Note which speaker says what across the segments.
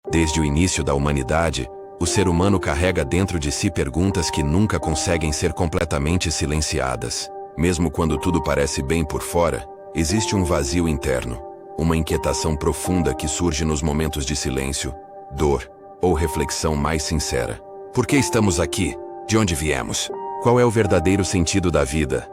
Speaker 1: Desde o início da humanidade, o ser humano carrega dentro de si perguntas que nunca conseguem ser completamente silenciadas. Mesmo quando tudo parece bem por fora, existe um vazio interno, uma inquietação profunda que surge nos momentos de silêncio, dor ou reflexão mais sincera. Por que estamos aqui? De onde viemos? Qual é o verdadeiro sentido da vida?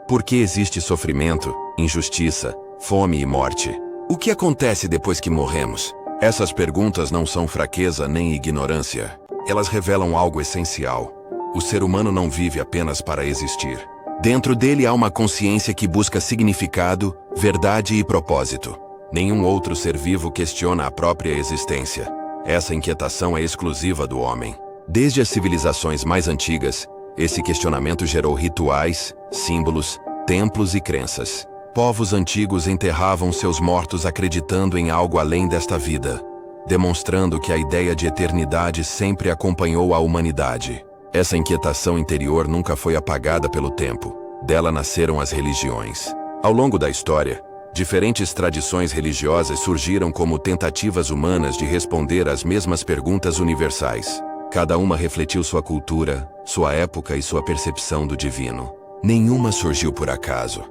Speaker 1: Por que existe sofrimento, injustiça, fome e morte? O que acontece depois que morremos? Essas perguntas não são fraqueza nem ignorância. Elas revelam algo essencial. O ser humano não vive apenas para existir. Dentro dele há uma consciência que busca significado, verdade e propósito. Nenhum outro ser vivo questiona a própria existência. Essa inquietação é exclusiva do homem. Desde as civilizações mais antigas, esse questionamento gerou rituais, símbolos, templos e crenças. Povos antigos enterravam seus mortos acreditando em algo além desta vida, demonstrando que a ideia de eternidade sempre acompanhou a humanidade. Essa inquietação interior nunca foi apagada pelo tempo. Dela nasceram as religiões. Ao longo da história, diferentes tradições religiosas surgiram como tentativas humanas de responder às mesmas perguntas universais. Cada uma refletiu sua cultura, sua época e sua percepção do divino. Nenhuma surgiu por acaso.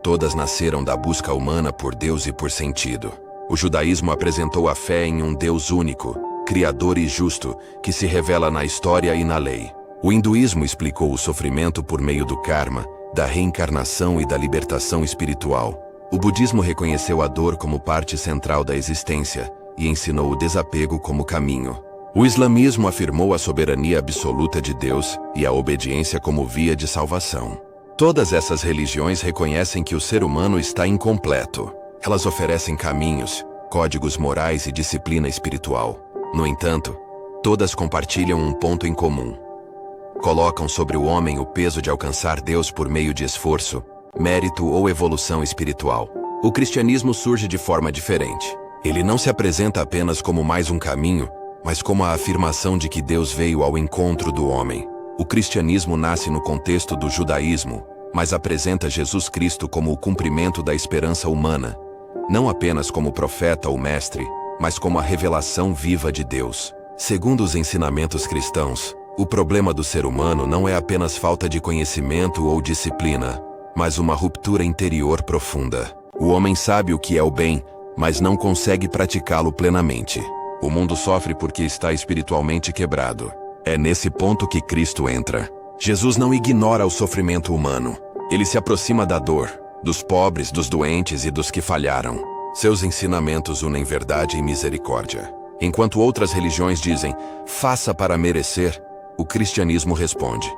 Speaker 1: Todas nasceram da busca humana por Deus e por sentido. O judaísmo apresentou a fé em um Deus único, criador e justo, que se revela na história e na lei. O hinduísmo explicou o sofrimento por meio do karma, da reencarnação e da libertação espiritual. O budismo reconheceu a dor como parte central da existência e ensinou o desapego como caminho. O islamismo afirmou a soberania absoluta de Deus e a obediência como via de salvação. Todas essas religiões reconhecem que o ser humano está incompleto. Elas oferecem caminhos, códigos morais e disciplina espiritual. No entanto, todas compartilham um ponto em comum. Colocam sobre o homem o peso de alcançar Deus por meio de esforço, mérito ou evolução espiritual. O cristianismo surge de forma diferente. Ele não se apresenta apenas como mais um caminho, mas como a afirmação de que Deus veio ao encontro do homem. O cristianismo nasce no contexto do judaísmo, mas apresenta Jesus Cristo como o cumprimento da esperança humana, não apenas como profeta ou mestre, mas como a revelação viva de Deus. Segundo os ensinamentos cristãos, o problema do ser humano não é apenas falta de conhecimento ou disciplina, mas uma ruptura interior profunda. O homem sabe o que é o bem, mas não consegue praticá-lo plenamente. O mundo sofre porque está espiritualmente quebrado. É nesse ponto que Cristo entra. Jesus não ignora o sofrimento humano. Ele se aproxima da dor, dos pobres, dos doentes e dos que falharam. Seus ensinamentos unem verdade e misericórdia. Enquanto outras religiões dizem, faça para merecer, o cristianismo responde,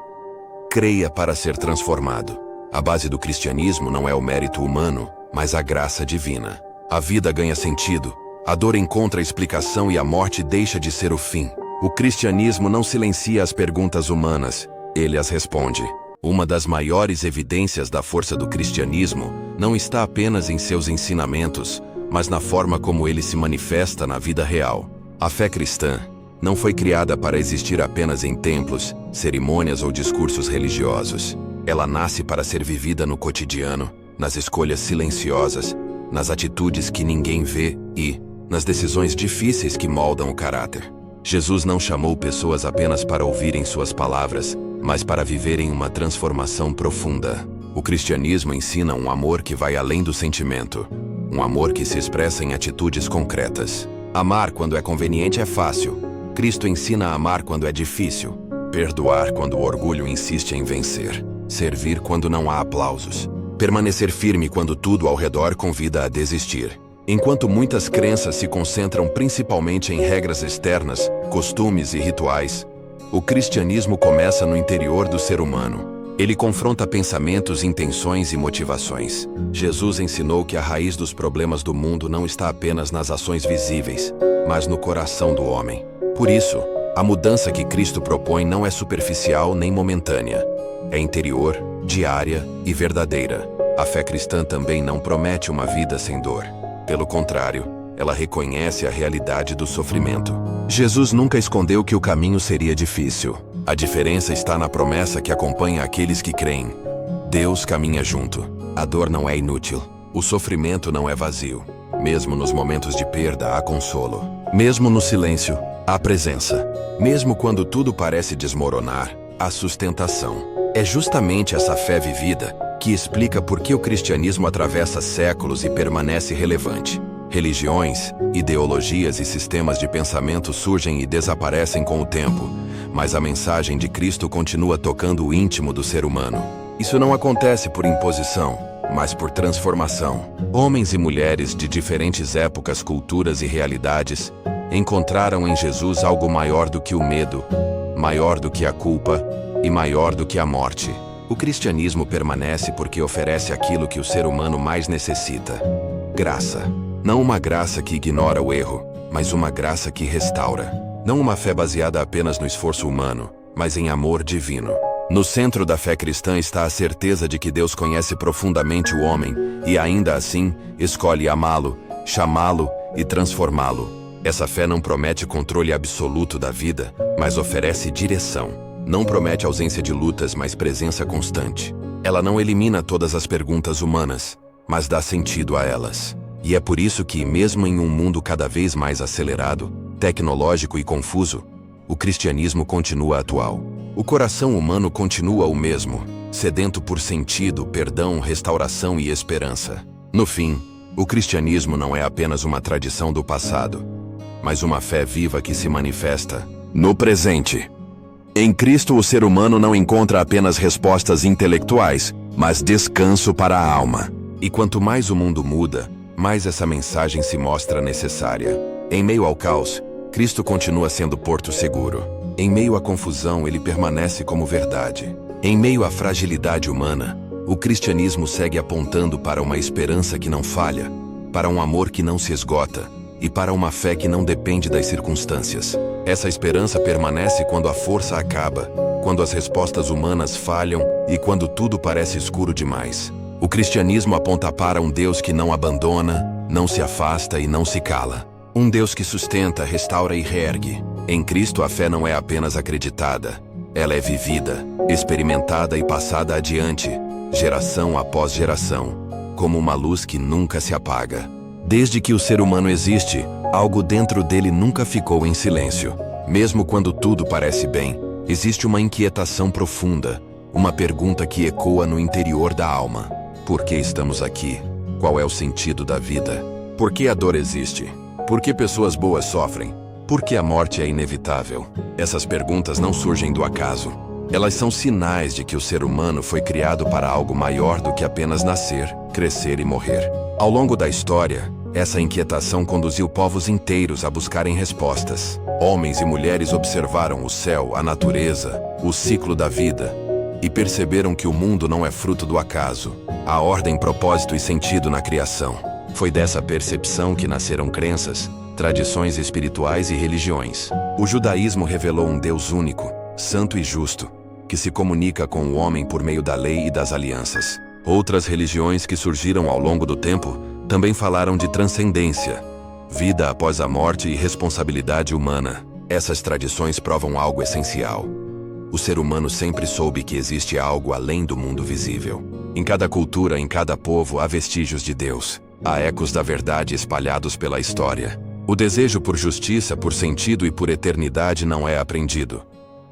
Speaker 1: creia para ser transformado. A base do cristianismo não é o mérito humano, mas a graça divina. A vida ganha sentido, a dor encontra explicação e a morte deixa de ser o fim. O cristianismo não silencia as perguntas humanas, ele as responde. Uma das maiores evidências da força do cristianismo não está apenas em seus ensinamentos, mas na forma como ele se manifesta na vida real. A fé cristã não foi criada para existir apenas em templos, cerimônias ou discursos religiosos. Ela nasce para ser vivida no cotidiano, nas escolhas silenciosas, nas atitudes que ninguém vê e nas decisões difíceis que moldam o caráter. Jesus não chamou pessoas apenas para ouvirem suas palavras, mas para viverem uma transformação profunda. O cristianismo ensina um amor que vai além do sentimento, um amor que se expressa em atitudes concretas. Amar quando é conveniente é fácil. Cristo ensina a amar quando é difícil, perdoar quando o orgulho insiste em vencer, servir quando não há aplausos, permanecer firme quando tudo ao redor convida a desistir. Enquanto muitas crenças se concentram principalmente em regras externas, costumes e rituais, o cristianismo começa no interior do ser humano. Ele confronta pensamentos, intenções e motivações. Jesus ensinou que a raiz dos problemas do mundo não está apenas nas ações visíveis, mas no coração do homem. Por isso, a mudança que Cristo propõe não é superficial nem momentânea. É interior, diária e verdadeira. A fé cristã também não promete uma vida sem dor. Pelo contrário, ela reconhece a realidade do sofrimento. Jesus nunca escondeu que o caminho seria difícil. A diferença está na promessa que acompanha aqueles que creem. Deus caminha junto. A dor não é inútil. O sofrimento não é vazio. Mesmo nos momentos de perda, há consolo. Mesmo no silêncio, há presença. Mesmo quando tudo parece desmoronar, há sustentação. É justamente essa fé vivida que explica por que o cristianismo atravessa séculos e permanece relevante. Religiões, ideologias e sistemas de pensamento surgem e desaparecem com o tempo, mas a mensagem de Cristo continua tocando o íntimo do ser humano. Isso não acontece por imposição, mas por transformação. Homens e mulheres de diferentes épocas, culturas e realidades encontraram em Jesus algo maior do que o medo, maior do que a culpa e maior do que a morte. O cristianismo permanece porque oferece aquilo que o ser humano mais necessita: graça. Não uma graça que ignora o erro, mas uma graça que restaura. Não uma fé baseada apenas no esforço humano, mas em amor divino. No centro da fé cristã está a certeza de que Deus conhece profundamente o homem e, ainda assim, escolhe amá-lo, chamá-lo e transformá-lo. Essa fé não promete controle absoluto da vida, mas oferece direção. Não promete ausência de lutas, mas presença constante. Ela não elimina todas as perguntas humanas, mas dá sentido a elas. E é por isso que, mesmo em um mundo cada vez mais acelerado, tecnológico e confuso, o cristianismo continua atual. O coração humano continua o mesmo, sedento por sentido, perdão, restauração e esperança. No fim, o cristianismo não é apenas uma tradição do passado, mas uma fé viva que se manifesta no presente. Em Cristo, o ser humano não encontra apenas respostas intelectuais, mas descanso para a alma. E quanto mais o mundo muda, mais essa mensagem se mostra necessária. Em meio ao caos, Cristo continua sendo porto seguro. Em meio à confusão, ele permanece como verdade. Em meio à fragilidade humana, o cristianismo segue apontando para uma esperança que não falha, para um amor que não se esgota e para uma fé que não depende das circunstâncias. Essa esperança permanece quando a força acaba, quando as respostas humanas falham e quando tudo parece escuro demais. O cristianismo aponta para um Deus que não abandona, não se afasta e não se cala. Um Deus que sustenta, restaura e reergue. Em Cristo a fé não é apenas acreditada, ela é vivida, experimentada e passada adiante, geração após geração, como uma luz que nunca se apaga. Desde que o ser humano existe, algo dentro dele nunca ficou em silêncio. Mesmo quando tudo parece bem, existe uma inquietação profunda, uma pergunta que ecoa no interior da alma. Por que estamos aqui? Qual é o sentido da vida? Por que a dor existe? Por que pessoas boas sofrem? Por que a morte é inevitável? Essas perguntas não surgem do acaso. Elas são sinais de que o ser humano foi criado para algo maior do que apenas nascer, crescer e morrer. Ao longo da história, essa inquietação conduziu povos inteiros a buscarem respostas. Homens e mulheres observaram o céu, a natureza, o ciclo da vida e perceberam que o mundo não é fruto do acaso. Há ordem, propósito e sentido na criação. Foi dessa percepção que nasceram crenças, tradições espirituais e religiões. O judaísmo revelou um Deus único, santo e justo, que se comunica com o homem por meio da lei e das alianças. Outras religiões que surgiram ao longo do tempo também falaram de transcendência, vida após a morte e responsabilidade humana. Essas tradições provam algo essencial. O ser humano sempre soube que existe algo além do mundo visível. Em cada cultura, em cada povo, há vestígios de Deus. Há ecos da verdade espalhados pela história. O desejo por justiça, por sentido e por eternidade não é aprendido.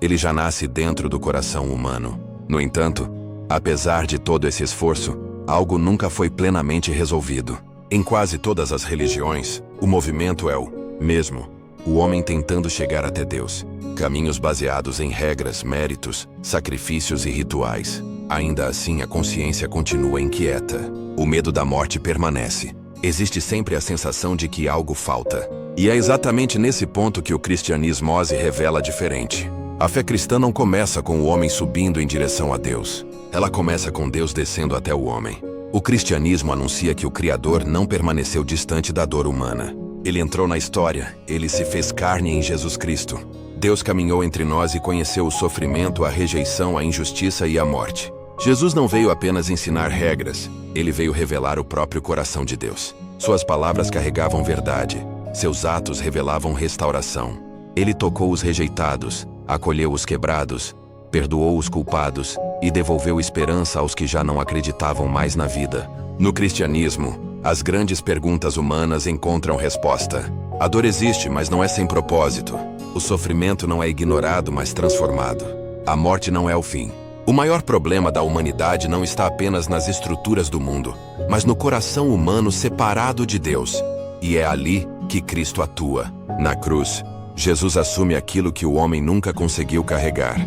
Speaker 1: Ele já nasce dentro do coração humano. No entanto, apesar de todo esse esforço, algo nunca foi plenamente resolvido. Em quase todas as religiões, o movimento é o mesmo: o homem tentando chegar até Deus. Caminhos baseados em regras, méritos, sacrifícios e rituais. Ainda assim, a consciência continua inquieta. O medo da morte permanece. Existe sempre a sensação de que algo falta. E é exatamente nesse ponto que o cristianismo revela diferente. A fé cristã não começa com o homem subindo em direção a Deus. Ela começa com Deus descendo até o homem. O cristianismo anuncia que o Criador não permaneceu distante da dor humana. Ele entrou na história, ele se fez carne em Jesus Cristo. Deus caminhou entre nós e conheceu o sofrimento, a rejeição, a injustiça e a morte. Jesus não veio apenas ensinar regras, ele veio revelar o próprio coração de Deus. Suas palavras carregavam verdade, seus atos revelavam restauração. Ele tocou os rejeitados, acolheu os quebrados, perdoou os culpados e devolveu esperança aos que já não acreditavam mais na vida. No cristianismo, as grandes perguntas humanas encontram resposta. A dor existe, mas não é sem propósito. O sofrimento não é ignorado, mas transformado. A morte não é o fim. O maior problema da humanidade não está apenas nas estruturas do mundo, mas no coração humano separado de Deus. E é ali que Cristo atua. Na cruz, Jesus assume aquilo que o homem nunca conseguiu carregar: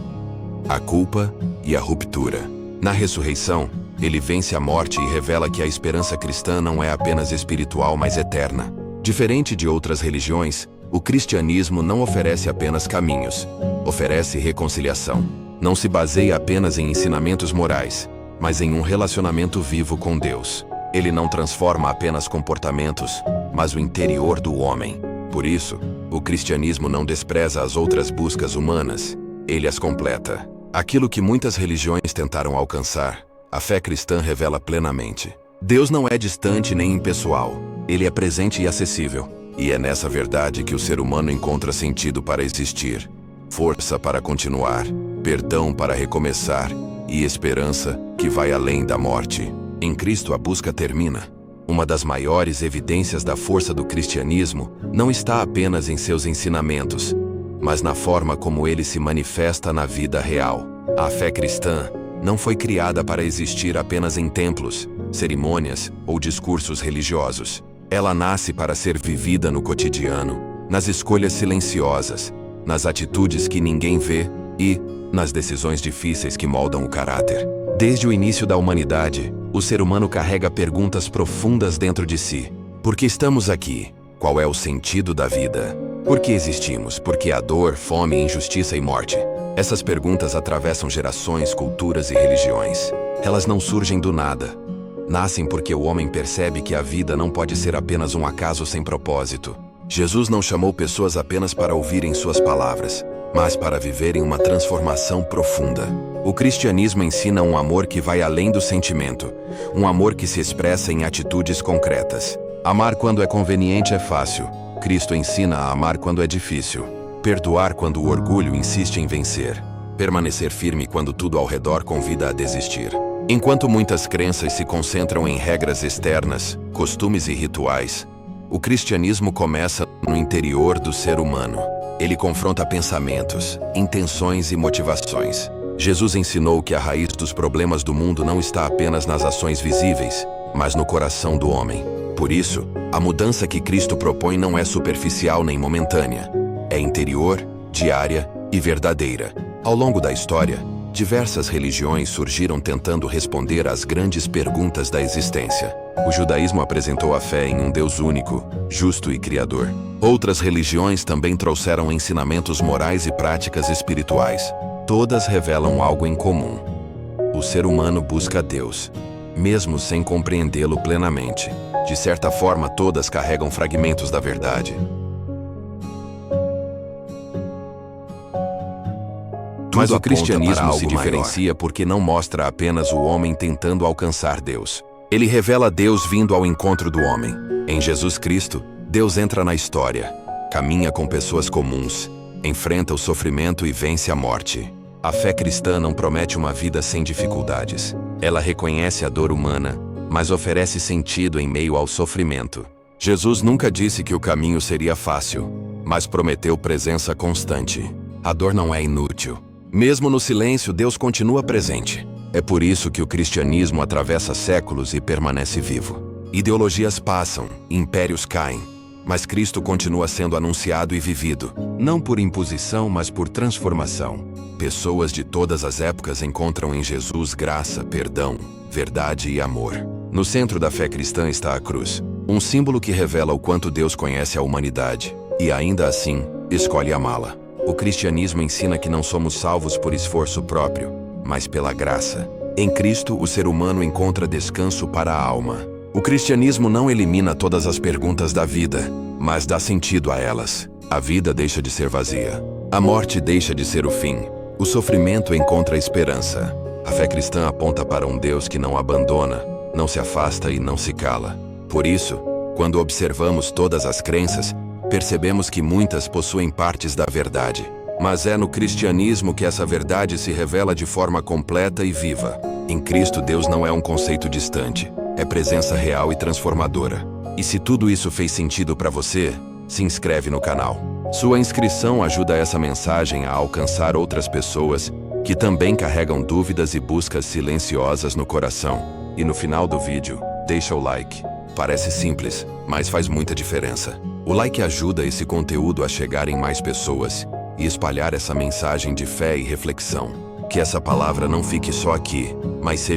Speaker 1: a culpa e a ruptura. Na ressurreição, ele vence a morte e revela que a esperança cristã não é apenas espiritual, mas eterna. Diferente de outras religiões, o cristianismo não oferece apenas caminhos, oferece reconciliação. Não se baseia apenas em ensinamentos morais, mas em um relacionamento vivo com Deus. Ele não transforma apenas comportamentos, mas o interior do homem. Por isso, o cristianismo não despreza as outras buscas humanas, ele as completa. Aquilo que muitas religiões tentaram alcançar, a fé cristã revela plenamente. Deus não é distante nem impessoal, ele é presente e acessível. E é nessa verdade que o ser humano encontra sentido para existir, força para continuar, perdão para recomeçar e esperança que vai além da morte. Em Cristo a busca termina. Uma das maiores evidências da força do cristianismo não está apenas em seus ensinamentos, mas na forma como ele se manifesta na vida real. A fé cristã não foi criada para existir apenas em templos, cerimônias ou discursos religiosos. Ela nasce para ser vivida no cotidiano, nas escolhas silenciosas, nas atitudes que ninguém vê e nas decisões difíceis que moldam o caráter. Desde o início da humanidade, o ser humano carrega perguntas profundas dentro de si. Por que estamos aqui? Qual é o sentido da vida? Por que existimos? Por que há dor, fome, injustiça e morte? Essas perguntas atravessam gerações, culturas e religiões. Elas não surgem do nada. Nascem porque o homem percebe que a vida não pode ser apenas um acaso sem propósito. Jesus não chamou pessoas apenas para ouvirem suas palavras, mas para viverem uma transformação profunda. O cristianismo ensina um amor que vai além do sentimento, um amor que se expressa em atitudes concretas. Amar quando é conveniente é fácil. Cristo ensina a amar quando é difícil. Perdoar quando o orgulho insiste em vencer. Permanecer firme quando tudo ao redor convida a desistir. Enquanto muitas crenças se concentram em regras externas, costumes e rituais, o cristianismo começa no interior do ser humano. Ele confronta pensamentos, intenções e motivações. Jesus ensinou que a raiz dos problemas do mundo não está apenas nas ações visíveis, mas no coração do homem. Por isso, a mudança que Cristo propõe não é superficial nem momentânea. É interior, diária e verdadeira. Ao longo da história, diversas religiões surgiram tentando responder às grandes perguntas da existência. O judaísmo apresentou a fé em um Deus único, justo e criador. Outras religiões também trouxeram ensinamentos morais e práticas espirituais. Todas revelam algo em comum. O ser humano busca Deus, mesmo sem compreendê-lo plenamente. De certa forma, todas carregam fragmentos da verdade. Mas o cristianismo se diferencia porque não mostra apenas o homem tentando alcançar Deus. Ele revela Deus vindo ao encontro do homem. Em Jesus Cristo, Deus entra na história, caminha com pessoas comuns, enfrenta o sofrimento e vence a morte. A fé cristã não promete uma vida sem dificuldades. Ela reconhece a dor humana, mas oferece sentido em meio ao sofrimento. Jesus nunca disse que o caminho seria fácil, mas prometeu presença constante. A dor não é inútil. Mesmo no silêncio, Deus continua presente. É por isso que o cristianismo atravessa séculos e permanece vivo. Ideologias passam, impérios caem, mas Cristo continua sendo anunciado e vivido, não por imposição, mas por transformação. Pessoas de todas as épocas encontram em Jesus graça, perdão, verdade e amor. No centro da fé cristã está a cruz, um símbolo que revela o quanto Deus conhece a humanidade e, ainda assim, escolhe amá-la. O cristianismo ensina que não somos salvos por esforço próprio, mas pela graça. Em Cristo, o ser humano encontra descanso para a alma. O cristianismo não elimina todas as perguntas da vida, mas dá sentido a elas. A vida deixa de ser vazia. A morte deixa de ser o fim. O sofrimento encontra esperança. A fé cristã aponta para um Deus que não abandona, não se afasta e não se cala. Por isso, quando observamos todas as crenças, percebemos que muitas possuem partes da verdade. Mas é no cristianismo que essa verdade se revela de forma completa e viva. Em Cristo, Deus não é um conceito distante, é presença real e transformadora. E se tudo isso fez sentido para você, se inscreve no canal. Sua inscrição ajuda essa mensagem a alcançar outras pessoas que também carregam dúvidas e buscas silenciosas no coração. E no final do vídeo, deixa o like. Parece simples, mas faz muita diferença. O like ajuda esse conteúdo a chegar em mais pessoas e espalhar essa mensagem de fé e reflexão. Que essa palavra não fique só aqui, mas seja